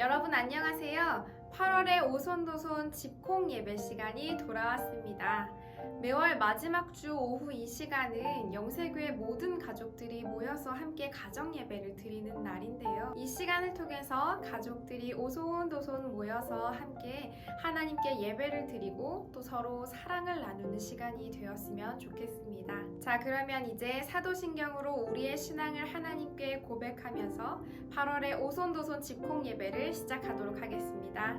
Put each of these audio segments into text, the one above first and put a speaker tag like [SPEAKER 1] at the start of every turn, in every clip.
[SPEAKER 1] 여러분 안녕하세요. 8월의 오손도손 집콕 예배 시간이 돌아왔습니다. 매월 마지막 주 오후 이 시간은 영세교회 모든 가족들이 모여서 함께 가정 예배를 드리는 날인데요. 이 시간을 통해서 가족들이 오손도손 모여서 함께 하나님께 예배를 드리고 또 서로 사랑을 나누는 시간이 되었으면 좋겠습니다. 자, 그러면 이제 사도신경으로 우리의 신앙을 하나님께 고백하면서 8월의 오손도손 집콕 예배를 시작하도록 하겠습니다.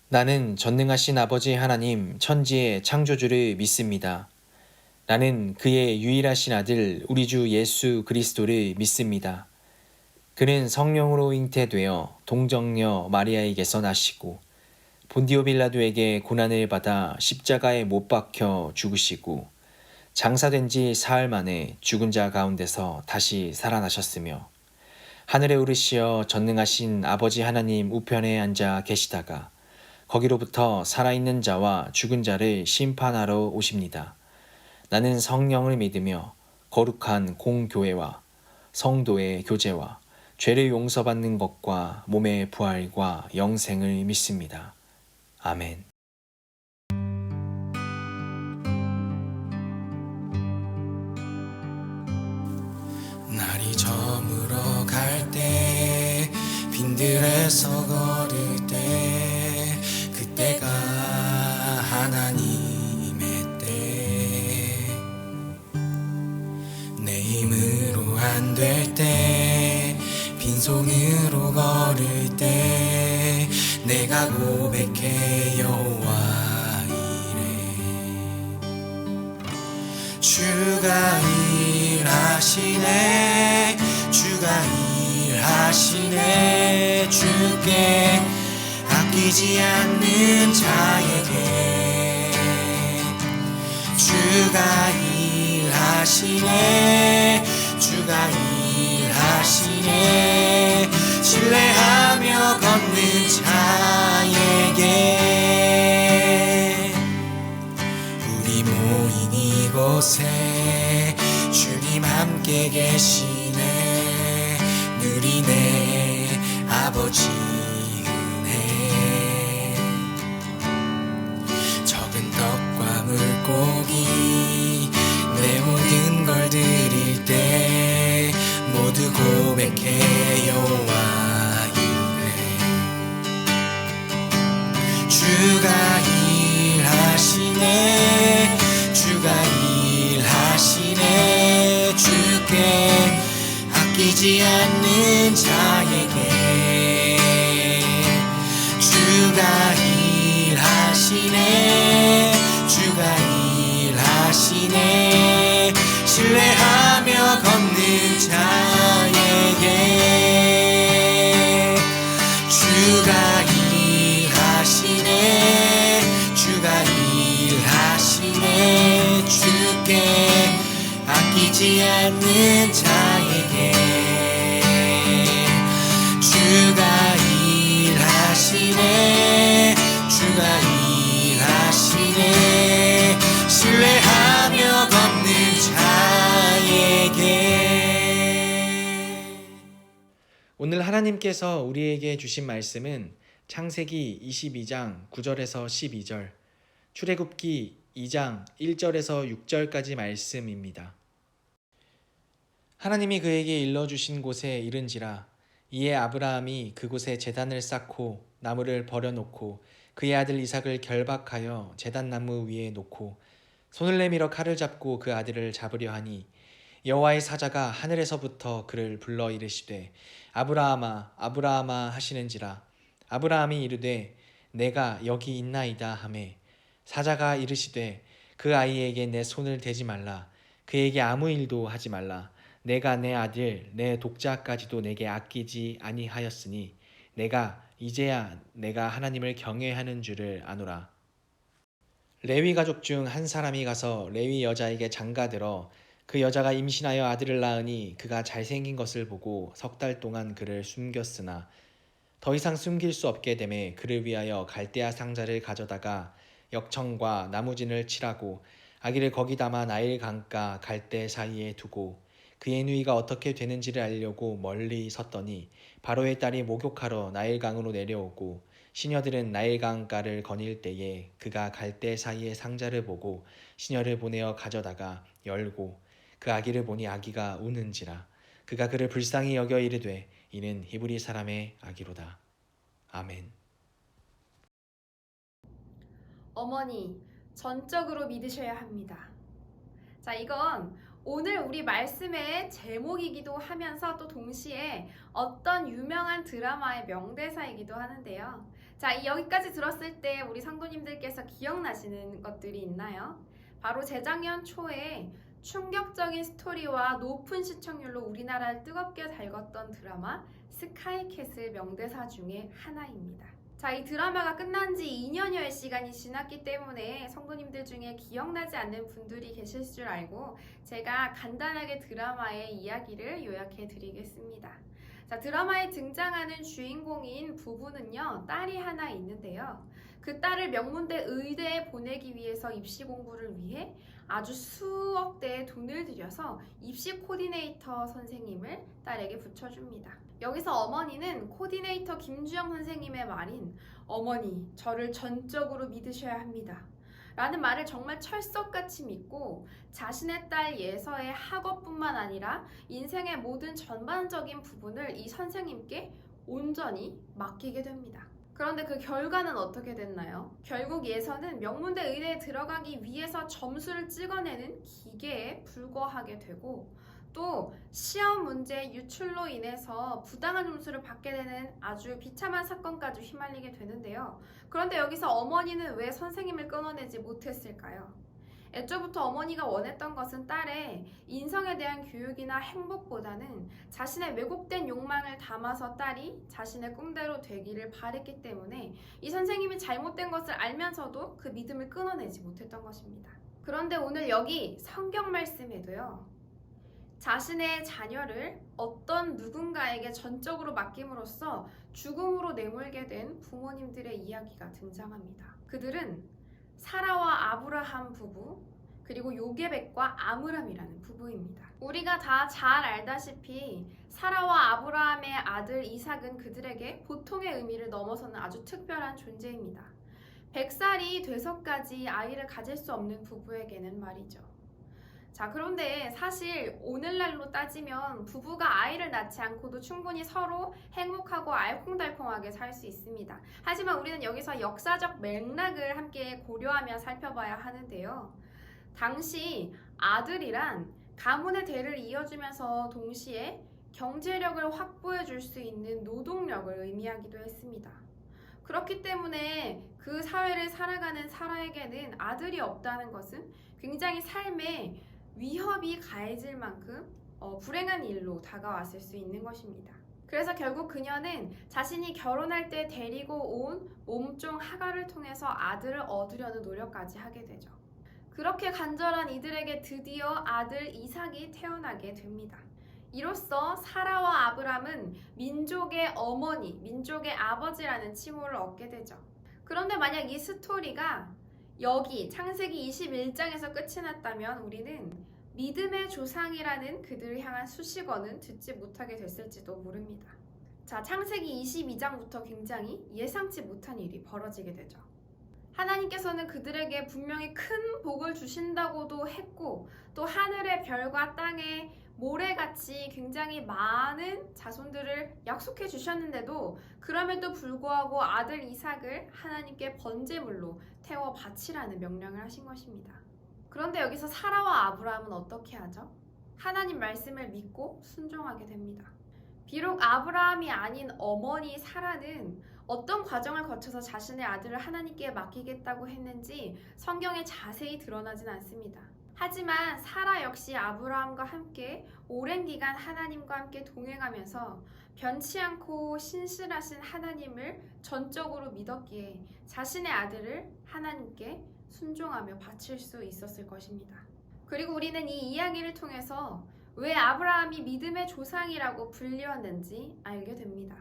[SPEAKER 2] 나는 전능하신 아버지 하나님 천지의 창조주를 믿습니다. 나는 그의 유일하신 아들 우리 주 예수 그리스도를 믿습니다. 그는 성령으로 잉태되어 동정녀 마리아에게서 나시고 본디오 빌라도에게 고난을 받아 십자가에 못 박혀 죽으시고 장사된 지 사흘 만에 죽은 자 가운데서 다시 살아나셨으며 하늘에 오르시어 전능하신 아버지 하나님 우편에 앉아 계시다가 거기로부터 살아있는 자와 죽은 자를 심판하러 오십니다. 나는 성령을 믿으며 거룩한 공교회와 성도의 교제와 죄를 용서받는 것과 몸의 부활과 영생을 믿습니다. 아멘.
[SPEAKER 3] 날이 저물어 갈 때 빈들에서 걸을 때 그때가 하나님의 때 내 힘으로 안 될 때 빈손으로 걸을 때 내가 고백해 여호와 이래 주가 일하시네 주가 일하시네 주께 아끼지 않는 자에게 주가 일하시네 주가 일하시네 신뢰하며 걷는 자에게 우리 모인 이곳에 주님 함께 계시네 누리네 아버지 은혜 적은 떡과 물고기 내 모든 걸 드릴 때 모두 고백해 여호와 이래 주가 일하시네 주가 일하시네 주께 아끼지 않는 자에게 주가 일하시네 주가 일하시네 신뢰하며 걷는 자에게 주가 일하시네 주가 일하시네 주께 아끼지 않는 자에게 주가 일하시네 주가 일하시네 신뢰하며 걷는 자에게
[SPEAKER 2] 오늘 하나님께서 우리에게 주신 말씀은 창세기 22장 9절에서 12절, 출애굽기 2장 1절에서 6절까지 말씀입니다. 하나님이 그에게 일러주신 곳에 이른지라 이에 아브라함이 그곳에 제단을 쌓고 나무를 버려놓고 그의 아들 이삭을 결박하여 제단나무 위에 놓고 손을 내밀어 칼을 잡고 그 아들을 잡으려 하니 여호와의 사자가 하늘에서부터 그를 불러 이르시되 아브라함아 아브라함아 하시는지라 아브라함이 이르되 내가 여기 있나이다 하매 사자가 이르시되 그 아이에게 내 손을 대지 말라 그에게 아무 일도 하지 말라 내가 내 아들 내 독자까지도 내게 아끼지 아니하였으니 내가 이제야 내가 하나님을 경외하는 줄을 아노라. 레위 가족 중 한 사람이 가서 레위 여자에게 장가들어 그 여자가 임신하여 아들을 낳으니 그가 잘생긴 것을 보고 석 달 동안 그를 숨겼으나 더 이상 숨길 수 없게 되매 그를 위하여 갈대아 상자를 가져다가 역청과 나무진을 칠하고 아기를 거기 담아 나일 강가 갈대 사이에 두고 그의 누이가 어떻게 되는지를 알려고 멀리 섰더니 바로의 딸이 목욕하러 나일강으로 내려오고 시녀들은 나일강가를 거닐 때에 그가 갈대 사이에 상자를 보고 시녀를 보내어 가져다가 열고 그 아기를 보니 아기가 우는지라 그가 그를 불쌍히 여겨 이르되 이는 히브리 사람의 아기로다. 아멘.
[SPEAKER 1] 어머니, 전적으로 믿으셔야 합니다. 자, 이건 오늘 우리 말씀의 제목이기도 하면서 또 동시에 어떤 유명한 드라마의 명대사이기도 하는데요. 자, 여기까지 들었을 때 우리 성도님들께서 기억나시는 것들이 있나요? 바로 재작년 초에 충격적인 스토리와 높은 시청률로 우리나라를 뜨겁게 달궜던 드라마 스카이캐슬 명대사 중에 하나입니다. 자, 이 드라마가 끝난 지 2년여의 시간이 지났기 때문에 성도님들 중에 기억나지 않는 분들이 계실 줄 알고 제가 간단하게 드라마의 이야기를 요약해 드리겠습니다. 자, 드라마에 등장하는 주인공인 부부는요, 딸이 하나 있는데요. 그 딸을 명문대 의대에 보내기 위해서 입시 공부를 위해 아주 수억 대의 돈을 들여서 입시 코디네이터 선생님을 딸에게 붙여줍니다. 여기서 어머니는 코디네이터 김주영 선생님의 말인 어머니, 저를 전적으로 믿으셔야 합니다. 라는 말을 정말 철석같이 믿고 자신의 딸 예서의 학업뿐만 아니라 인생의 모든 전반적인 부분을 이 선생님께 온전히 맡기게 됩니다. 그런데 그 결과는 어떻게 됐나요? 결국 예서는 명문대 의대에 들어가기 위해서 점수를 찍어내는 기계에 불과하게 되고 또 시험 문제 유출로 인해서 부당한 점수를 받게 되는 아주 비참한 사건까지 휘말리게 되는데요. 그런데 여기서 어머니는 왜 선생님을 끊어내지 못했을까요? 애초부터 어머니가 원했던 것은 딸의 인성에 대한 교육이나 행복보다는 자신의 왜곡된 욕망을 담아서 딸이 자신의 꿈대로 되기를 바랬기 때문에 이 선생님이 잘못된 것을 알면서도 그 믿음을 끊어내지 못했던 것입니다. 그런데 오늘 여기 성경 말씀에도요, 자신의 자녀를 어떤 누군가에게 전적으로 맡김으로써 죽음으로 내몰게 된 부모님들의 이야기가 등장합니다. 그들은 사라와 아브라함 부부, 그리고 요게벳과 아므람이라는 부부입니다. 우리가 다 잘 알다시피 사라와 아브라함의 아들 이삭은 그들에게 보통의 의미를 넘어서는 아주 특별한 존재입니다. 100살이 돼서까지 아이를 가질 수 없는 부부에게는 말이죠. 자, 그런데 사실 오늘날로 따지면 부부가 아이를 낳지 않고도 충분히 서로 행복하고 알콩달콩하게 살 수 있습니다. 하지만 우리는 여기서 역사적 맥락을 함께 고려하며 살펴봐야 하는데요. 당시 아들이란 가문의 대를 이어주면서 동시에 경제력을 확보해 줄 수 있는 노동력을 의미하기도 했습니다. 그렇기 때문에 그 사회를 살아가는 사라에게는 아들이 없다는 것은 굉장히 삶에 위협이 가해질 만큼 불행한 일로 다가왔을 수 있는 것입니다. 그래서 결국 그녀는 자신이 결혼할 때 데리고 온 몸종 하갈을 통해서 아들을 얻으려는 노력까지 하게 되죠. 그렇게 간절한 이들에게 드디어 아들 이삭이 태어나게 됩니다. 이로써 사라와 아브람은 민족의 어머니, 민족의 아버지라는 칭호를 얻게 되죠. 그런데 만약 이 스토리가 여기 창세기 21장에서 끝이 났다면 우리는 믿음의 조상이라는 그들을 향한 수식어는 듣지 못하게 됐을지도 모릅니다. 자, 창세기 22장부터 굉장히 예상치 못한 일이 벌어지게 되죠. 하나님께서는 그들에게 분명히 큰 복을 주신다고도 했고 또 하늘의 별과 땅의 모래같이 굉장히 많은 자손들을 약속해 주셨는데도 그럼에도 불구하고 아들 이삭을 하나님께 번제물로 태워 바치라는 명령을 하신 것입니다. 그런데 여기서 사라와 아브라함은 어떻게 하죠? 하나님 말씀을 믿고 순종하게 됩니다. 비록 아브라함이 아닌 어머니 사라는 어떤 과정을 거쳐서 자신의 아들을 하나님께 맡기겠다고 했는지 성경에 자세히 드러나진 않습니다. 하지만 사라 역시 아브라함과 함께 오랜 기간 하나님과 함께 동행하면서 변치 않고 신실하신 하나님을 전적으로 믿었기에 자신의 아들을 하나님께 순종하며 바칠 수 있었을 것입니다. 그리고 우리는 이 이야기를 통해서 왜 아브라함이 믿음의 조상이라고 불리웠는지 알게 됩니다.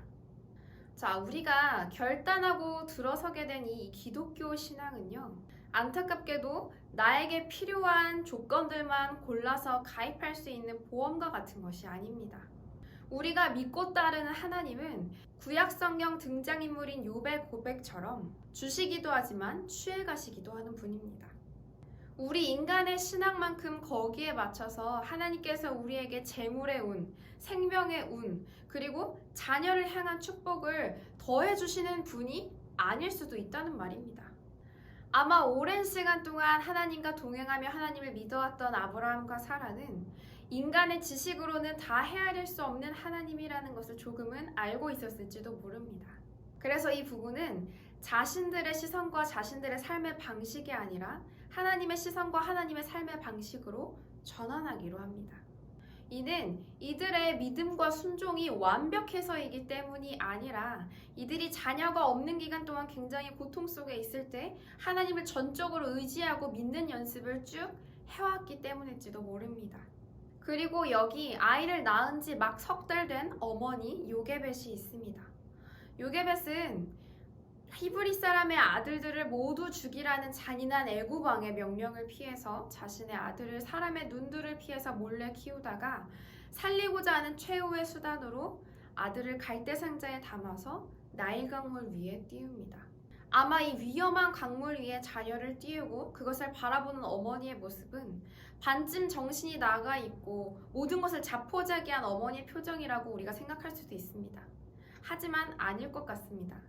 [SPEAKER 1] 자, 우리가 결단하고 들어서게 된 이 기독교 신앙은요, 안타깝게도 나에게 필요한 조건들만 골라서 가입할 수 있는 보험과 같은 것이 아닙니다. 우리가 믿고 따르는 하나님은 구약 성경 등장인물인 욥의 고백처럼 주시기도 하지만 취해가시기도 하는 분입니다. 우리 인간의 신앙만큼 거기에 맞춰서 하나님께서 우리에게 재물의 운, 생명의 운, 그리고 자녀를 향한 축복을 더해주시는 분이 아닐 수도 있다는 말입니다. 아마 오랜 시간 동안 하나님과 동행하며 하나님을 믿어왔던 아브라함과 사라는 인간의 지식으로는 다 헤아릴 수 없는 하나님이라는 것을 조금은 알고 있었을지도 모릅니다. 그래서 이 부부는 자신들의 시선과 자신들의 삶의 방식이 아니라 하나님의 시선과 하나님의 삶의 방식으로 전환하기로 합니다. 이는 이들의 믿음과 순종이 완벽해서이기 때문이 아니라 이들이 자녀가 없는 기간 동안 굉장히 고통 속에 있을 때 하나님을 전적으로 의지하고 믿는 연습을 쭉 해왔기 때문일지도 모릅니다. 그리고 여기 아이를 낳은 지 막 석 달 된 어머니 요게벳이 있습니다. 요게벳은 히브리 사람의 아들들을 모두 죽이라는 잔인한 애굽 왕의 명령을 피해서 자신의 아들을 사람의 눈들을 피해서 몰래 키우다가 살리고자 하는 최후의 수단으로 아들을 갈대 상자에 담아서 나일 강물 위에 띄웁니다. 아마 이 위험한 강물 위에 자녀를 띄우고 그것을 바라보는 어머니의 모습은 반쯤 정신이 나가 있고 모든 것을 자포자기한 어머니의 표정이라고 우리가 생각할 수도 있습니다. 하지만 아닐 것 같습니다.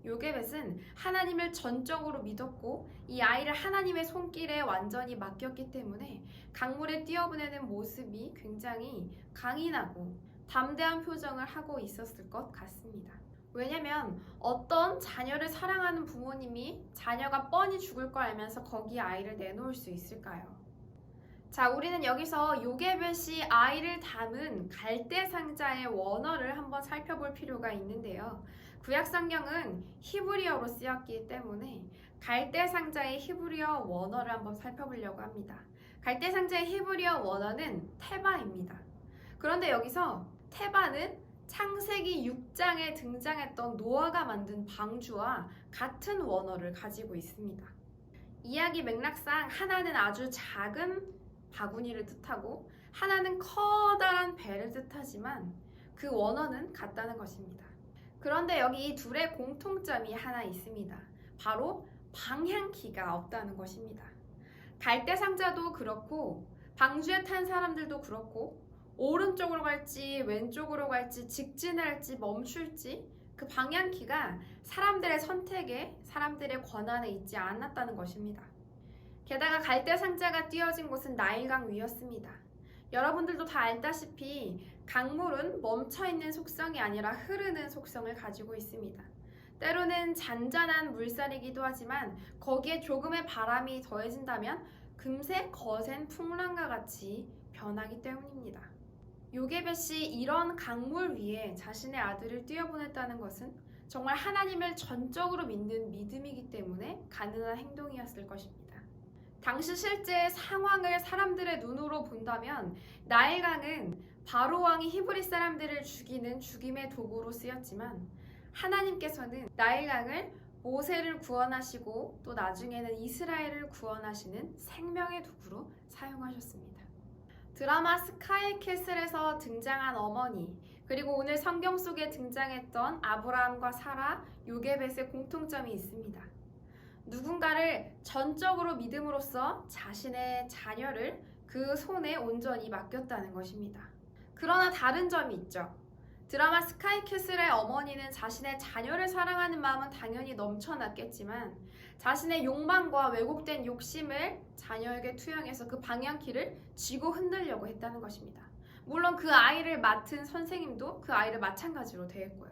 [SPEAKER 1] 요게벳은 하나님을 전적으로 믿었고 이 아이를 하나님의 손길에 완전히 맡겼기 때문에 강물에 띄어보내는 모습이 굉장히 강인하고 담대한 표정을 하고 있었을 것 같습니다. 왜냐면 어떤 자녀를 사랑하는 부모님이 자녀가 뻔히 죽을 걸 알면서 거기에 아이를 내놓을 수 있을까요? 자, 우리는 여기서 요게벳이 아이를 담은 갈대 상자의 원어를 한번 살펴볼 필요가 있는데요. 구약 성경은 히브리어로 쓰였기 때문에 갈대 상자의 히브리어 원어를 한번 살펴보려고 합니다. 갈대 상자의 히브리어 원어는 테바입니다. 그런데 여기서 테바는 창세기 6장에 등장했던 노아가 만든 방주와 같은 원어를 가지고 있습니다. 이야기 맥락상 하나는 아주 작은 바구니를 뜻하고 하나는 커다란 배를 뜻하지만 그 원어는 같다는 것입니다. 그런데 여기 이 둘의 공통점이 하나 있습니다. 바로 방향키가 없다는 것입니다. 갈대 상자도 그렇고 방주에 탄 사람들도 그렇고 오른쪽으로 갈지 왼쪽으로 갈지 직진을 할지 멈출지 그 방향키가 사람들의 선택에 사람들의 권한에 있지 않았다는 것입니다. 게다가 갈대 상자가 띄어진 곳은 나일강 위였습니다. 여러분들도 다 알다시피 강물은 멈춰있는 속성이 아니라 흐르는 속성을 가지고 있습니다. 때로는 잔잔한 물살이기도 하지만 거기에 조금의 바람이 더해진다면 금세 거센 풍랑과 같이 변하기 때문입니다. 요게벳이 이런 강물 위에 자신의 아들을 띄어보냈다는 것은 정말 하나님을 전적으로 믿는 믿음이기 때문에 가능한 행동이었을 것입니다. 당시 실제 상황을 사람들의 눈으로 본다면 나일강은 바로 왕이 히브리 사람들을 죽이는 죽임의 도구로 쓰였지만 하나님께서는 나일강을 모세를 구원하시고 또 나중에는 이스라엘을 구원하시는 생명의 도구로 사용하셨습니다. 드라마 스카이캐슬에서 등장한 어머니 그리고 오늘 성경 속에 등장했던 아브라함과 사라, 요게벳의 공통점이 있습니다. 누군가를 전적으로 믿음으로써 자신의 자녀를 그 손에 온전히 맡겼다는 것입니다. 그러나 다른 점이 있죠. 드라마 스카이캐슬의 어머니는 자신의 자녀를 사랑하는 마음은 당연히 넘쳐났겠지만 자신의 욕망과 왜곡된 욕심을 자녀에게 투영해서 그 방향키를 쥐고 흔들려고 했다는 것입니다. 물론 그 아이를 맡은 선생님도 그 아이를 마찬가지로 대했고요.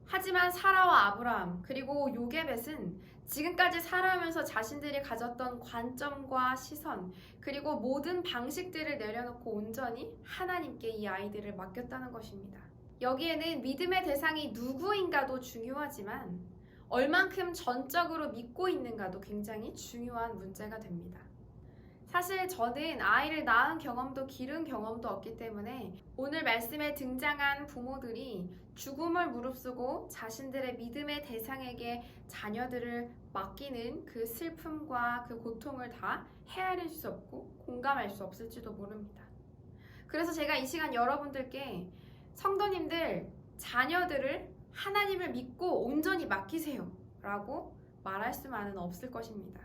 [SPEAKER 1] 하지만 사라와 아브라함 그리고 요게벳은 지금까지 살아오면서 자신들이 가졌던 관점과 시선 그리고 모든 방식들을 내려놓고 온전히 하나님께 이 아이들을 맡겼다는 것입니다. 여기에는 믿음의 대상이 누구인가도 중요하지만 얼만큼 전적으로 믿고 있는가도 굉장히 중요한 문제가 됩니다. 사실 저는 아이를 낳은 경험도 기른 경험도 없기 때문에 오늘 말씀에 등장한 부모들이 죽음을 무릅쓰고 자신들의 믿음의 대상에게 자녀들을 맡기는 그 슬픔과 그 고통을 다 헤아릴 수 없고 공감할 수 없을지도 모릅니다. 그래서 제가 이 시간 여러분들께 성도님들, 자녀들을 하나님을 믿고 온전히 맡기세요 라고 말할 수만은 없을 것입니다.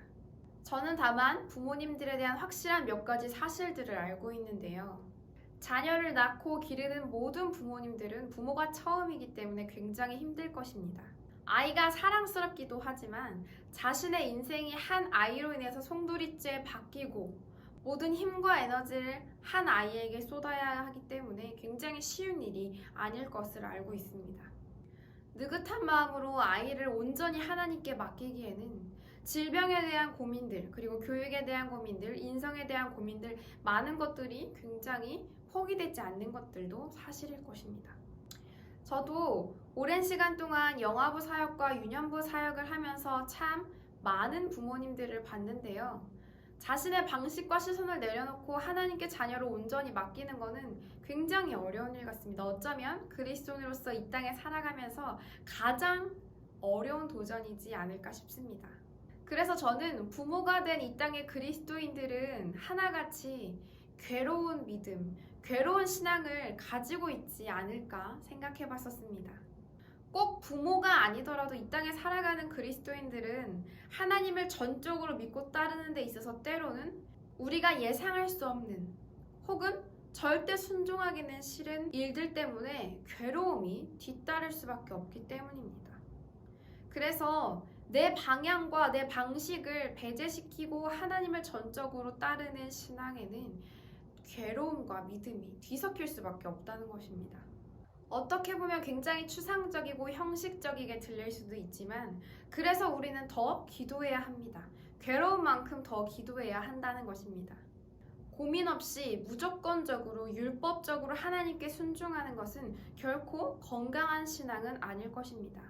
[SPEAKER 1] 저는 다만 부모님들에 대한 확실한 몇 가지 사실들을 알고 있는데요. 자녀를 낳고 기르는 모든 부모님들은 부모가 처음이기 때문에 굉장히 힘들 것입니다. 아이가 사랑스럽기도 하지만 자신의 인생이 한 아이로 인해서 송두리째 바뀌고 모든 힘과 에너지를 한 아이에게 쏟아야 하기 때문에 굉장히 쉬운 일이 아닐 것을 알고 있습니다. 느긋한 마음으로 아이를 온전히 하나님께 맡기기에는 질병에 대한 고민들, 그리고 교육에 대한 고민들, 인성에 대한 고민들, 많은 것들이 굉장히 포기되지 않는 것들도 사실일 것입니다. 저도 오랜 시간 동안 영아부 사역과 유년부 사역을 하면서 참 많은 부모님들을 봤는데요. 자신의 방식과 시선을 내려놓고 하나님께 자녀를 온전히 맡기는 것은 굉장히 어려운 일 같습니다. 어쩌면 그리스도인으로서 이 땅에 살아가면서 가장 어려운 도전이지 않을까 싶습니다. 그래서 저는 부모가 된 이 땅의 그리스도인들은 하나같이 괴로운 믿음, 괴로운 신앙을 가지고 있지 않을까 생각해 봤었습니다. 꼭 부모가 아니더라도 이 땅에 살아가는 그리스도인들은 하나님을 전적으로 믿고 따르는 데 있어서 때로는 우리가 예상할 수 없는 혹은 절대 순종하기는 싫은 일들 때문에 괴로움이 뒤따를 수밖에 없기 때문입니다. 그래서 내 방향과 내 방식을 배제시키고 하나님을 전적으로 따르는 신앙에는 괴로움과 믿음이 뒤섞일 수밖에 없다는 것입니다. 어떻게 보면 굉장히 추상적이고 형식적이게 들릴 수도 있지만 그래서 우리는 더 기도해야 합니다. 괴로운 만큼 더 기도해야 한다는 것입니다. 고민 없이 무조건적으로 율법적으로 하나님께 순종하는 것은 결코 건강한 신앙은 아닐 것입니다.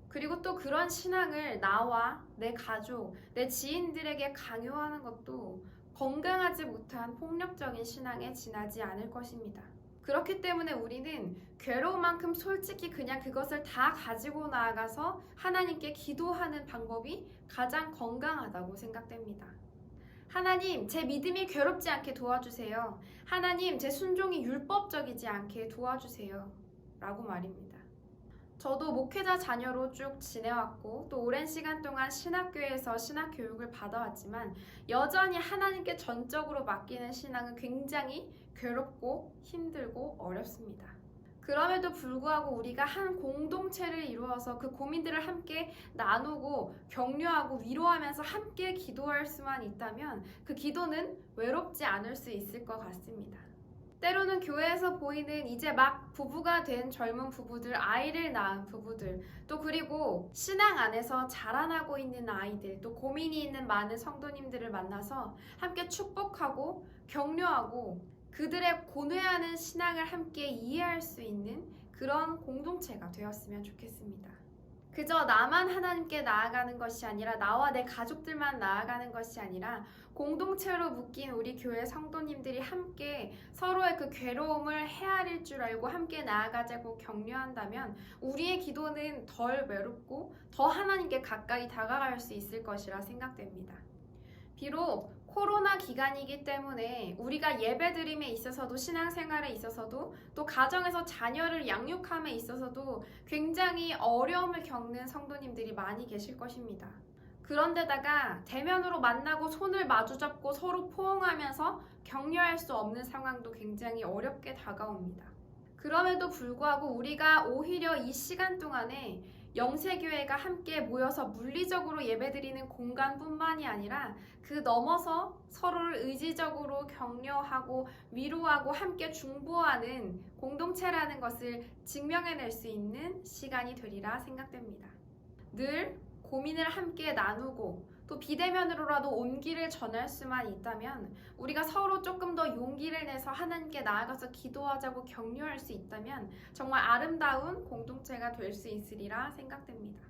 [SPEAKER 1] 그리고 또 그런 신앙을 나와 내 가족, 내 지인들에게 강요하는 것도 건강하지 못한 폭력적인 신앙에 지나지 않을 것입니다. 그렇기 때문에 우리는 괴로운 만큼 솔직히 그냥 그것을 다 가지고 나아가서 하나님께 기도하는 방법이 가장 건강하다고 생각됩니다. 하나님, 제 믿음이 괴롭지 않게 도와주세요. 하나님, 제 순종이 율법적이지 않게 도와주세요. 라고 말입니다. 저도 목회자 자녀로 쭉 지내왔고 또 오랜 시간 동안 신학교에서 신학교육을 받아왔지만 여전히 하나님께 전적으로 맡기는 신앙은 굉장히 괴롭고 힘들고 어렵습니다. 그럼에도 불구하고 우리가 한 공동체를 이루어서 그 고민들을 함께 나누고 격려하고 위로하면서 함께 기도할 수만 있다면 그 기도는 외롭지 않을 수 있을 것 같습니다. 때로는 교회에서 보이는 이제 막 부부가 된 젊은 부부들, 아이를 낳은 부부들, 또 그리고 신앙 안에서 자라나고 있는 아이들, 또 고민이 있는 많은 성도님들을 만나서 함께 축복하고 격려하고 그들의 고뇌하는 신앙을 함께 이해할 수 있는 그런 공동체가 되었으면 좋겠습니다. 그저 나만 하나님께 나아가는 것이 아니라 나와 내 가족들만 나아가는 것이 아니라 공동체로 묶인 우리 교회 성도님들이 함께 서로의 그 괴로움을 헤아릴 줄 알고 함께 나아가자고 격려한다면 우리의 기도는 덜 외롭고 더 하나님께 가까이 다가갈 수 있을 것이라 생각됩니다. 비록 코로나 기간이기 때문에 우리가 예배드림에 있어서도 신앙생활에 있어서도 또 가정에서 자녀를 양육함에 있어서도 굉장히 어려움을 겪는 성도님들이 많이 계실 것입니다. 그런데다가 대면으로 만나고 손을 마주잡고 서로 포옹하면서 격려할 수 없는 상황도 굉장히 어렵게 다가옵니다. 그럼에도 불구하고 우리가 오히려 이 시간 동안에 영세교회가 함께 모여서 물리적으로 예배드리는 공간뿐만이 아니라 그 넘어서 서로를 의지적으로 격려하고 위로하고 함께 중보하는 공동체라는 것을 증명해낼 수 있는 시간이 되리라 생각됩니다. 늘 고민을 함께 나누고 또 비대면으로라도 온기를 전할 수만 있다면 우리가 서로 조금 더 용기를 내서 하나님께 나아가서 기도하자고 격려할 수 있다면 정말 아름다운 공동체가 될 수 있으리라 생각됩니다.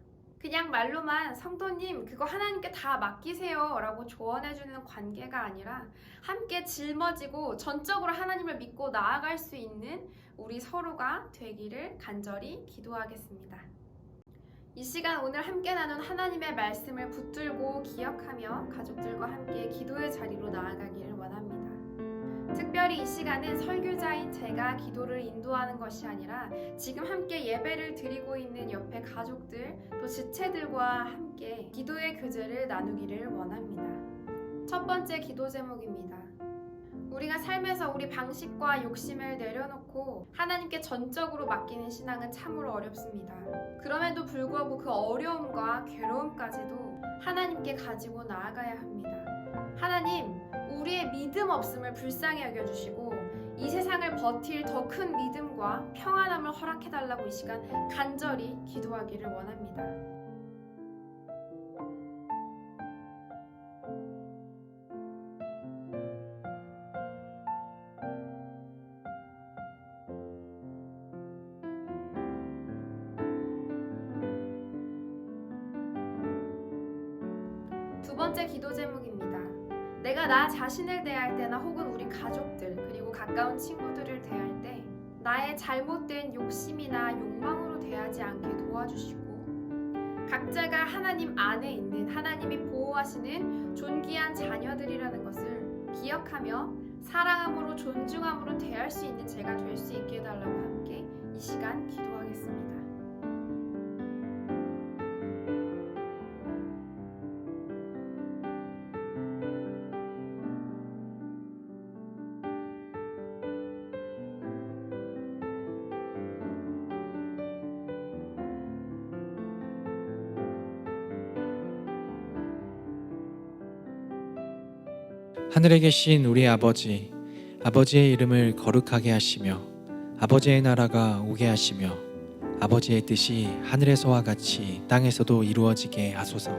[SPEAKER 1] 그냥 말로만 성도님 그거 하나님께 다 맡기세요 라고 조언해주는 관계가 아니라 함께 짊어지고 전적으로 하나님을 믿고 나아갈 수 있는 우리 서로가 되기를 간절히 기도하겠습니다. 이 시간 오늘 함께 나눈 하나님의 말씀을 붙들고 기억하며 가족들과 함께 기도의 자리로 나아가기를 원합니다. 특별히 이 시간은 설교자인 제가 기도를 인도하는 것이 아니라 지금 함께 예배를 드리고 있는 옆에 가족들 또 지체들과 함께 기도의 교제를 나누기를 원합니다. 첫 번째 기도 제목입니다. 우리가 삶에서 우리 방식과 욕심을 내려놓고 하나님께 전적으로 맡기는 신앙은 참으로 어렵습니다. 그럼에도 불구하고 그 어려움과 괴로움까지도 하나님께 가지고 나아가야 합니다. 하나님, 우리의 믿음 없음을 불쌍히 여겨주시고 이 세상을 버틸 더 큰 믿음과 평안함을 허락해달라고 이 시간 간절히 기도하기를 원합니다. 두 번째 기도 제목입니다. 내가 나 자신을 대할 때나 혹은 우리 가족들 그리고 가까운 친구들을 대할 때 나의 잘못된 욕심이나 욕망으로 대하지 않게 도와주시고 각자가 하나님 안에 있는 하나님이 보호하시는 존귀한 자녀들이라는 것을 기억하며 사랑함으로 존중함으로 대할 수 있는 제가 될 수 있게 해달라고 함께 이 시간 기도하겠습니다.
[SPEAKER 2] 하늘에 계신 우리 아버지, 아버지의 이름을 거룩하게 하시며 아버지의 나라가 오게 하시며 아버지의 뜻이 하늘에서와 같이 땅에서도 이루어지게 하소서.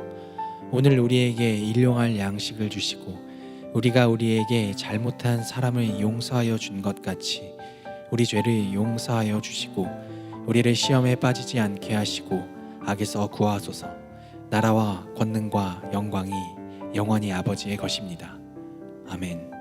[SPEAKER 2] 오늘 우리에게 일용할 양식을 주시고 우리가 우리에게 잘못한 사람을 용서하여 준 것 같이 우리 죄를 용서하여 주시고 우리를 시험에 빠지지 않게 하시고 악에서 구하소서. 나라와 권능과 영광이 영원히 아버지의 것입니다. 아멘.